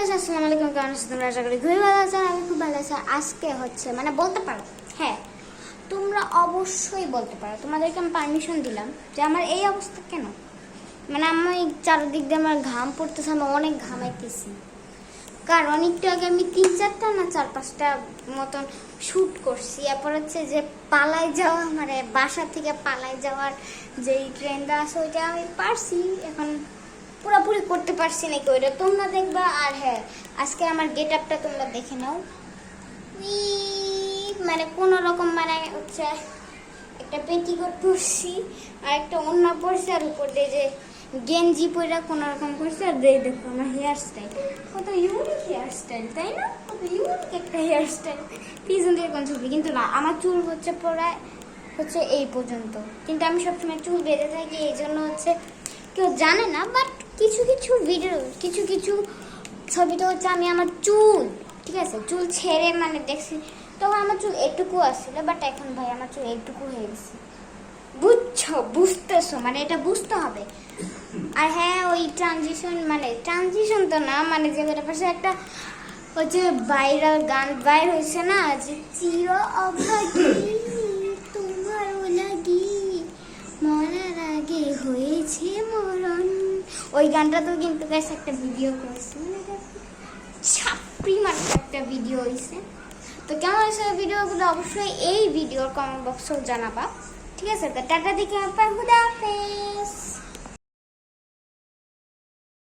Guys আসসালামু আলাইকুম, কেমন আছো তোমরা? আশা করি খুবই ভালো আছো। আমি খুব ভালো আছি। আজকে হচ্ছে মানে বলতে পারো, হ্যাঁ তোমরা অবশ্যই বলতে পারো, তোমাদেরকে আমি পারমিশন দিলাম যে আমার এই অবস্থা কেন। মানে আমি চারদিক দিয়ে আমার ঘাম পড়তেছে, আমি অনেক ঘামাইতেছি। কারণ একটু আগে আমি 3-4টা না 4-5টা মতন শ্যুট করছি। এরপর হচ্ছে যে পালাই যাওয়া, মানে বাসা থেকে পালাই যাওয়ার যেই ট্রেনটা আছে ওইটা আমি পারছি, এখন পুরোপুরি করতে পারছি নাকি ওইটা তোমরা দেখবা। আর হ্যাঁ, আজকে আমার গেট আপটা তোমরা দেখে নাও। মানে কোনো রকম মানে হচ্ছে একটা পেটিকোট পরছি আর একটা ওড়না পরছি, আর উপর দিয়ে যে গেঞ্জি পরে কোনো রকম করছি। আর দিয়ে দেখো আমার হেয়ার স্টাইল, কত ইউনিক হেয়ার স্টাইল, তাই না? কত ইউনিক একটা হেয়ার স্টাইল। পিছন দিয়ে কোন ছবি কিন্তু না, আমার চুল হচ্ছে প্রায় হচ্ছে এই পর্যন্ত, কিন্তু আমি সবসময় চুল বেঁধে থাকি, এই জন্য হচ্ছে কেউ জানে না। বাট কিছু কিছু ভিডিও, কিছু কিছু ছবিতে হচ্ছে আমি আমার চুল, ঠিক আছে, চুল ছেড়ে মানে দেখছি, তখন আমার চুল এটুকু আসছিল। বাট এখন ভাই আমার চুল এইটুকু হয়ে গেছে, বুঝছো? বুঝতেছো? মানে এটা বুঝতে হবে। আর হ্যাঁ, ওই ট্রানজিশন, মানে ট্রানজিশন তো না, মানে যে পাশে একটা হচ্ছে ভাইরাল গান বাইর হয়েছে না, যে চির অভাগী তোমার লাগি মরার আগে হয়েছে মরণ, ওই গানটা তো কিন্তু গাইস একটা ভিডিও করেছে, মানে ছাপড়ি মাত্র একটা ভিডিও হয়েছে। তো কেমন হয়েছে ভিডিওগুলো অবশ্যই এই ভিডিওর কমেন্ট বক্সেও জানাবা, ঠিক আছে? তো টাটা দিকে আপনার হুদা হাফেজ।